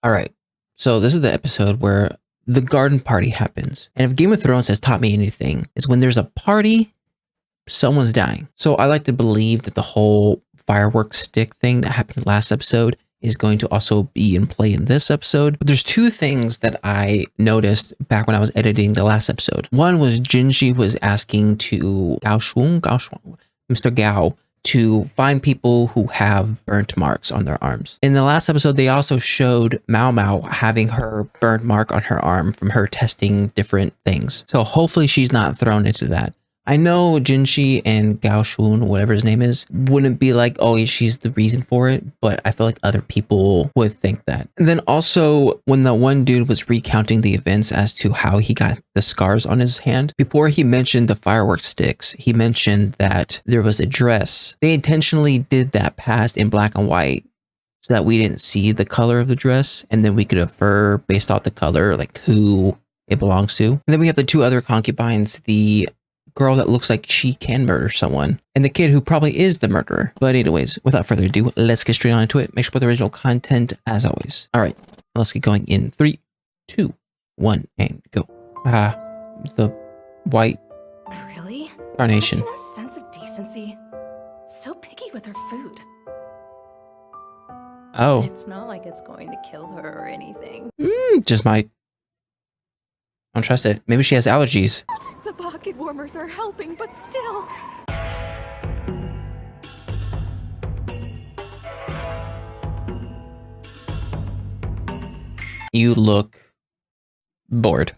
All right. So this is the episode where the garden party happens. And if Game of Thrones has taught me anything, is when there's a party, someone's dying. So I like to believe that the whole fireworks stick thing that happened last episode is going to also be in play in this episode. But there's two things that I noticed back when I was editing the last episode. One was Jinji was asking to Mr. Gao, to find people who have burnt marks on their arms. In the last episode, they also showed Mao Mao having her burnt mark on her arm from her testing different things. So hopefully she's not thrown into that. I know Jinshi and Gao Shun, whatever his name is, wouldn't be like, oh, she's the reason for it, but I feel like other people would think that. And then also, when the one dude was recounting the events as to how he got the scars on his hand, before he mentioned the fireworks sticks, he mentioned that there was a dress. They intentionally did that past in black and white so that we didn't see the color of the dress, and then we could infer based off the color, like who it belongs to. And then we have the two other concubines, the girl that looks like she can murder someone, and the kid who probably is the murderer. But anyways, without further ado, let's get straight on into it. Make sure to put the original content as always. All right, let's get going in 3, 2, 1, and go. The white Really? carnation. She has no sense of decency. So picky with her food. Oh, It's not like it's going to kill her or anything. just might. Don't trust it. Maybe she has allergies. The pocket warmers are helping, but still. You look bored.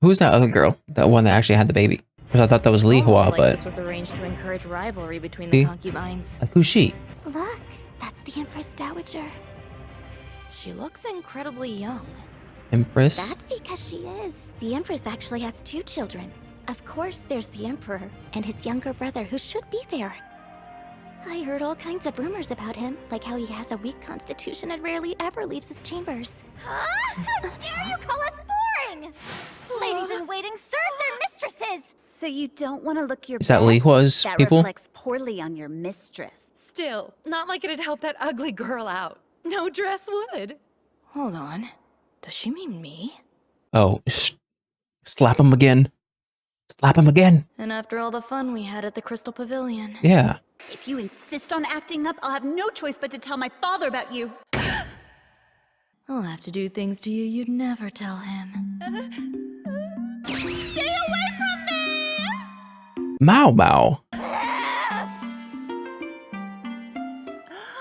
Who's that other girl? That one that actually had the baby? Because I thought that was Li Hua, Almost like but this was arranged to encourage rivalry between See? the concubines. like, who's she? Look, that's the Empress Dowager. She looks incredibly young. Empress? That's because she is. The Empress actually has 2 children. Of course, there's the Emperor and his younger brother who should be there. I heard all kinds of rumors about him, like how he has a weak constitution and rarely ever leaves his chambers. Huh? How dare you call us boring? Ladies in waiting serve their mistresses. So you don't want to look your Is that best? Li Hua's That people? reflects poorly on your mistress. Still, not like it'd help that ugly girl out. No dress would. Hold on. Does she mean me? Oh, slap him again. Slap him again. And after all the fun we had at the Crystal Pavilion. Yeah. If you insist on acting up, I'll have no choice but to tell my father about you. I'll have to do things to you you'd never tell him. Stay away from me! Mao Mao.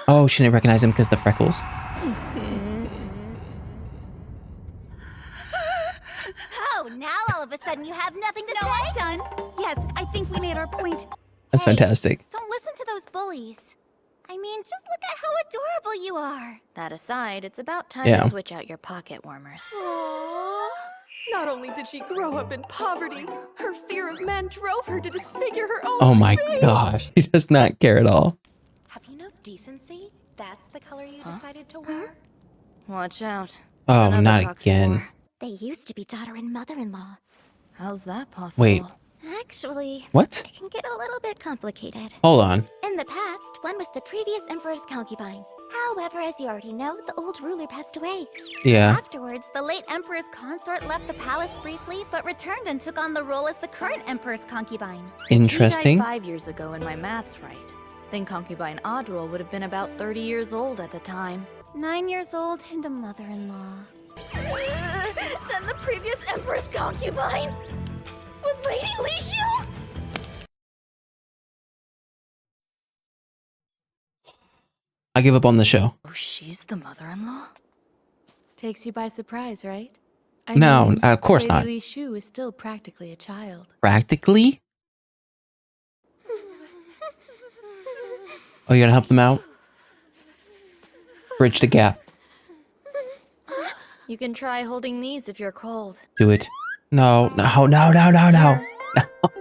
Oh, she didn't recognize him because of the freckles. Oh, now all of a sudden you have nothing to say? I'm done. Yes, I think we made our point. That's Hey, fantastic. Don't listen to those bullies. I mean, just look at how adorable you are. That aside, it's about time Yeah. to switch out your pocket warmers. Aww. Not only did she grow up in poverty, her fear of men drove her to disfigure her own Oh my face. gosh. He does not care at all. Have you no decency? That's the color you decided to wear? Watch out. Oh, Another not box again. four. They used to be daughter and mother-in-law. How's that possible? Wait. Actually, What? it can get a little bit complicated. Hold on. In the past, one was the previous emperor's concubine. However, as you already know, the old ruler passed away. Yeah. Afterwards, the late emperor's consort left the palace briefly, but returned and took on the role as the current emperor's concubine. Interesting. He died 5 years ago, and my math's right. Then concubine Audril would have been about 30 years old at the time. 9 years old and a mother-in-law. Then the previous emperor's concubine was Lady Lishu? I give up on the show. Oh, she's the mother-in-law? Takes you by surprise, right? No, of course not. Lady Li Shu is still practically a child. Practically? Oh, you gonna help them out? Bridge the gap. You can try holding these if you're cold. Do it. No, no, no, no, no, no.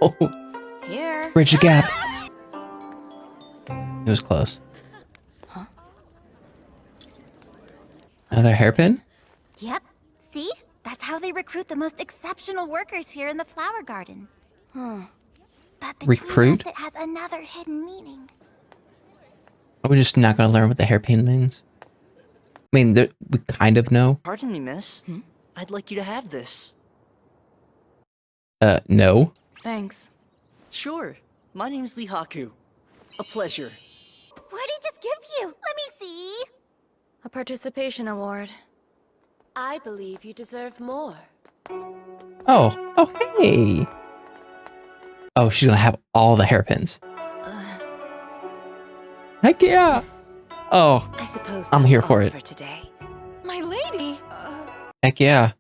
No. Here. Bridge the gap. It was close. Huh? Another hairpin? Yep. See? That's how they recruit the most exceptional workers here in the flower garden. Huh. But between Recruit? us, it has another hidden meaning. Are we just not gonna learn what the hairpin means? I mean, we kind of know. Pardon me, miss. I'd like you to have this. No. Thanks. Sure. My name's Lee Haku. A pleasure. What'd he just give you? Let me see. A participation award. I believe you deserve more. Oh, hey. Oh, she's gonna have all the hairpins. Heck yeah. Oh, I suppose I'm that's here all for it. for today. My lady! Heck yeah.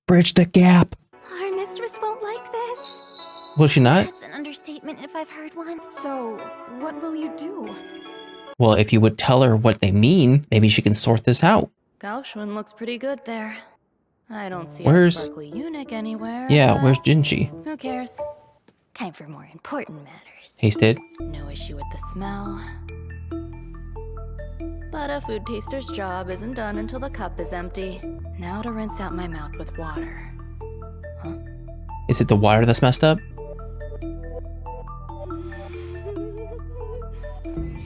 Bridge the gap. Our mistress won't like this. Will she not? That's an understatement if I've heard one. So, what will you do? Well, if you would tell her what they mean, maybe she can sort this out. Gaoshun looks pretty good there. I don't see Where's- a sparkly eunuch anywhere. Yeah, but where's Jinji? Who cares? Time for more important matters. Hasted. No issue with the smell. But a food taster's job isn't done until the cup is empty. Now to rinse out my mouth with water. Is it the water that's messed up?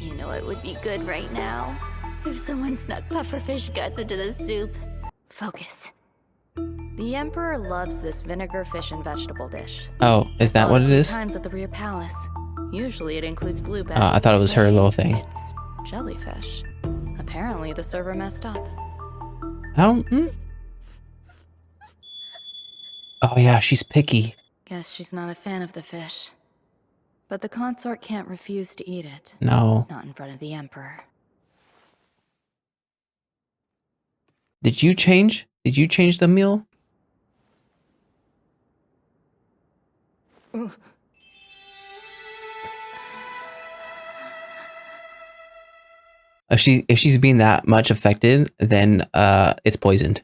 You know it would be good right now if someone snuck pufferfish guts into the soup. Focus. The Emperor loves this vinegar fish and vegetable dish. Oh, is that what it is? Times at the Rhea Palace. Usually it includes blueberry. I thought it was her little thing. It's jellyfish. Apparently the server messed up. I don't. Oh yeah, she's picky. Guess she's not a fan of the fish. But the consort can't refuse to eat it. No. Not in front of the Emperor. Did you change? Did you change the meal? If she's being that much affected, then it's poisoned.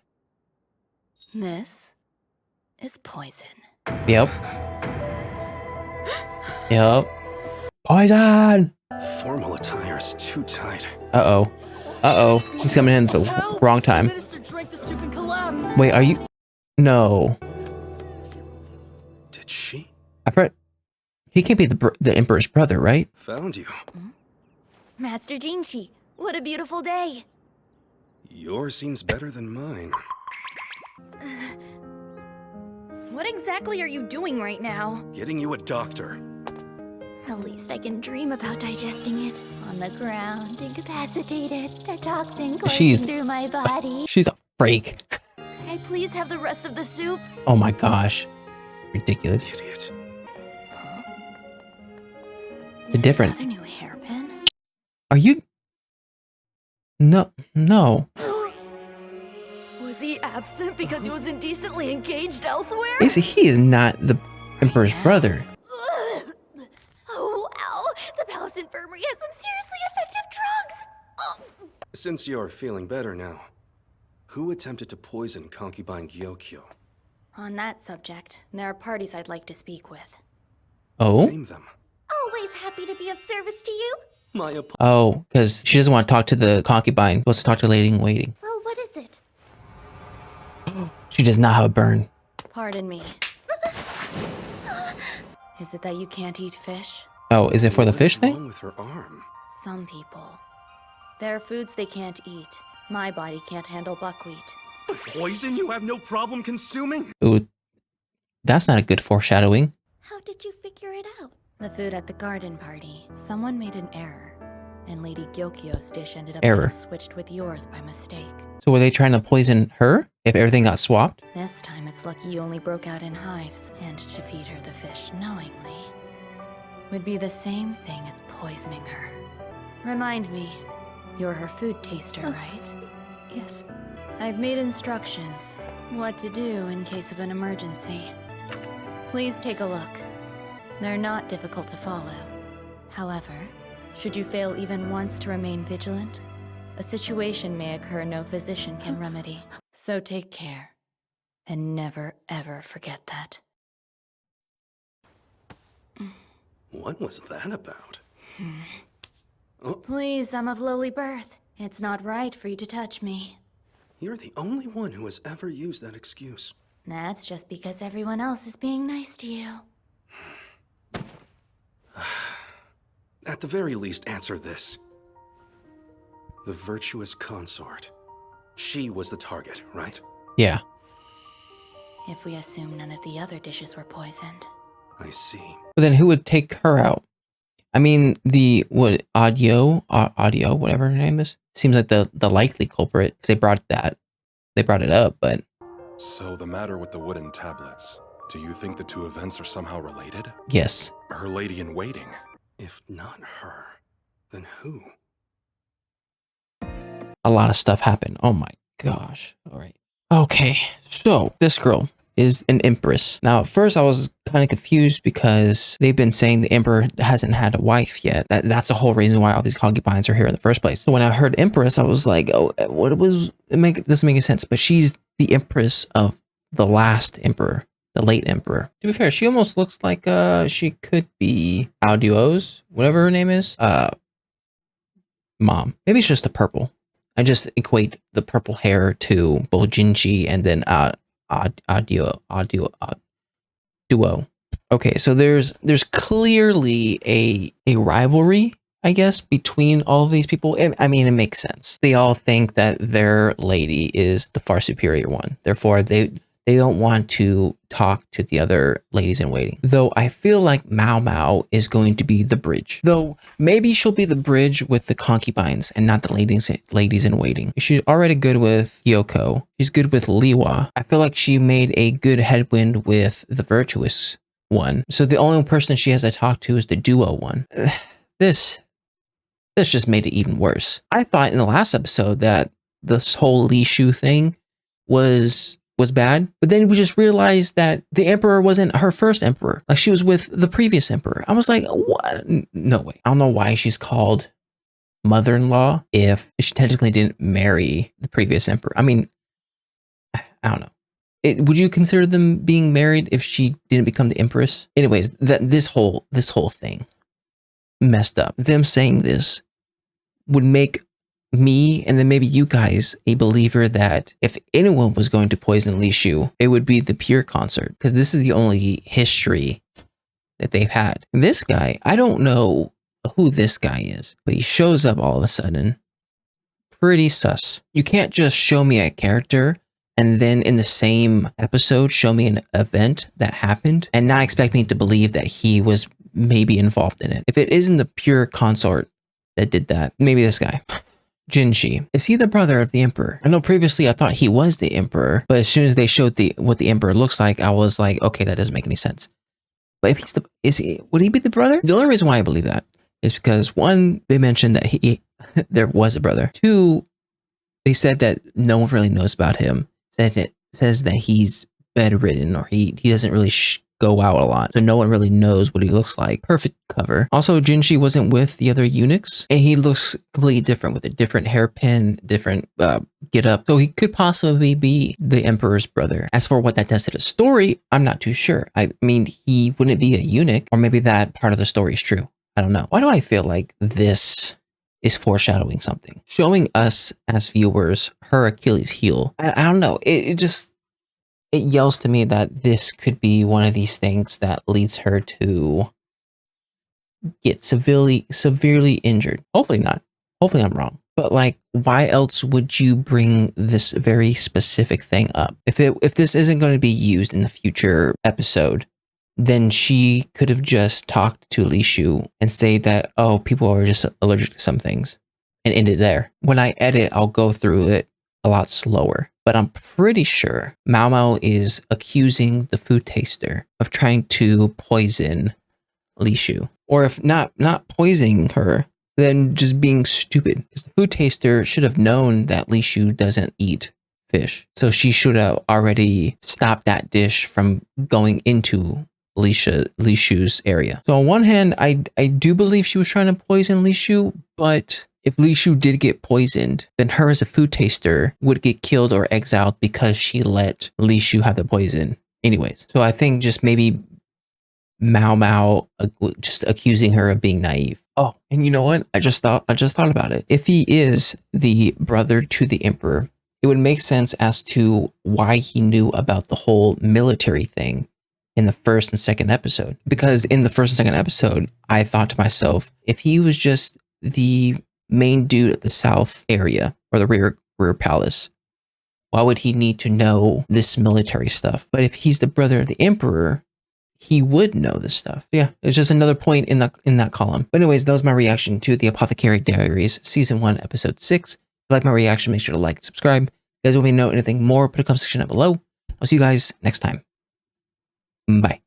This is poison. Yep. Yep. Poison! Formal attire is too tight. Uh-oh. Uh-oh. He's coming in at the wrong time. The minister drank the soup and collapsed. Wait, are you... No. Did she? I've heard... He can't be the Emperor's brother, right? Found you. Master Jinshi, what a beautiful day. Yours seems better than mine. What exactly are you doing right now? Getting you a doctor. At least I can dream about digesting it. On the ground, incapacitated, the toxin coursing through my body. She's a freak. Can I please have the rest of the soup? Oh my gosh. Ridiculous. Idiot. The different... Another new hairpin? Are you... No. No. Was he absent because he was indecently engaged elsewhere? He is not the Emperor's brother. Oh, wow. The palace infirmary has some seriously effective drugs. Oh. Since you're feeling better now, who attempted to poison concubine Gyokyo? On that subject, there are parties I'd like to speak with. Oh? Name them. Always happy to be of service to you. My Oh, because she doesn't want to talk to the concubine. She wants to talk to the lady in waiting. Well, what is it? She does not have a burn. Pardon me. Is it that you can't eat fish? Oh, is it for the fish What's thing? wrong with her arm? Some people. There are foods they can't eat. My body can't handle buckwheat. Poison you have no problem consuming? Ooh, that's not a good foreshadowing. How did you figure it out? The food at the garden party. Someone made an error, and Lady Gyokyo's dish ended up Error. being switched with yours by mistake. So were they trying to poison her if everything got swapped? This time it's lucky you only broke out in hives, and to feed her the fish knowingly would be the same thing as poisoning her. Remind me, you're her food taster, right? Yes. I've made instructions. What to do in case of an emergency. Please take a look. They're not difficult to follow. However, should you fail even once to remain vigilant, a situation may occur no physician can remedy. So take care, and never ever forget that. What was that about? Please, I'm of lowly birth. It's not right for you to touch me. You're the only one who has ever used that excuse. That's just because everyone else is being nice to you. At the very least, answer this. The virtuous consort. She was the target, right? Yeah. If we assume none of the other dishes were poisoned. I see. But then who would take her out? I mean, audio, whatever her name is, seems like the likely culprit, because they brought it up, but... So the matter with the wooden tablets, do you think the two events are somehow related? Yes. Her lady in waiting. If not her, then who? A lot of stuff happened. Oh my gosh. All right. Okay. So this girl is an empress. Now, at first I was kind of confused because they've been saying the emperor hasn't had a wife yet. That's the whole reason why all these concubines are here in the first place. So when I heard empress, I was like, oh, it doesn't make any sense. But she's the empress of the last emperor, the late emperor. To be fair, she almost looks like she could be Audio's, whatever her name is. Mom. Maybe it's just the purple. I just equate the purple hair to both Jinji and then duo. Okay, so there's clearly a rivalry, I guess, between all of these people. I mean, it makes sense. They all think that their lady is the far superior one. Therefore, they don't want to talk to the other ladies in waiting. Though I feel like Mao Mao is going to be the bridge. Though maybe she'll be the bridge with the concubines and not the ladies in waiting. She's already good with Yoko. She's good with Liwa. I feel like she made a good headwind with the virtuous one. So the only person she has to talk to is the duo one. This just made it even worse. I thought in the last episode that this whole Li Shu thing was bad, but then we just realized that the emperor wasn't her first emperor. Like, she was with the previous emperor. I was like, what? No way. I don't know why she's called mother-in-law if she technically didn't marry the previous emperor. I mean, I don't know. Would you consider them being married if she didn't become the empress? Anyways, this whole thing messed up. Them saying this would make me and then maybe you guys a believer that if anyone was going to poison Li Shu, it would be the pure consort, because this is the only history that they've had. This guy, I don't know who this guy is, but he shows up all of a sudden. Pretty sus. You can't just show me a character and then in the same episode show me an event that happened and not expect me to believe that he was maybe involved in it. If it isn't the pure consort that did that, maybe this guy. Jinshi. Is he the brother of the emperor? I know previously I thought he was the emperor, but as soon as they showed what the emperor looks like, I was like, okay, that doesn't make any sense. But if would he be the brother? The only reason why I believe that is because, one, they mentioned that there was a brother. Two, they said that no one really knows about him. Says that he's bedridden, or he doesn't really go out a lot, so no one really knows what he looks like. Perfect cover. Also, Jinshi wasn't with the other eunuchs, and he looks completely different with a different hairpin, different get up. So he could possibly be the emperor's brother. As for what that does to the story, I'm not too sure. I mean, he wouldn't be a eunuch, or maybe that part of the story is true. I don't know. Why do I feel like this is foreshadowing something? Showing us as viewers her Achilles heel. I don't know. It yells to me that this could be one of these things that leads her to get severely injured. Hopefully not. Hopefully I'm wrong. But like, why else would you bring this very specific thing up? If this isn't going to be used in the future episode, then she could have just talked to Li Shu and say that, oh, people are just allergic to some things, and end it there. When I edit, I'll go through it a lot slower. But I'm pretty sure Mao Mao is accusing the food taster of trying to poison Li Shu. Or if not poisoning her, then just being stupid. Because the food taster should have known that Li Shu doesn't eat fish. So she should have already stopped that dish from going into Li Shu's area. So on one hand, I do believe she was trying to poison Li Shu, but if Li Shu did get poisoned, then her as a food taster would get killed or exiled because she let Li Shu have the poison anyways. So I think just maybe Mao Mao just accusing her of being naive. Oh, and you know what? I just thought about it. If he is the brother to the emperor, it would make sense as to why he knew about the whole military thing in the first and second episode. Because in the first and second episode, I thought to myself, if he was just the main dude at the south area or the rear palace. Why would he need to know this military stuff? But if he's the brother of the emperor, he would know this stuff. Yeah, it's just another point in that column. But anyways, that was my reaction to the Apothecary Diaries Season 1, Episode 6. If you like my reaction, make sure to like and subscribe. If you guys want me to know anything more, put a comment section down below. I'll see you guys next time. Bye.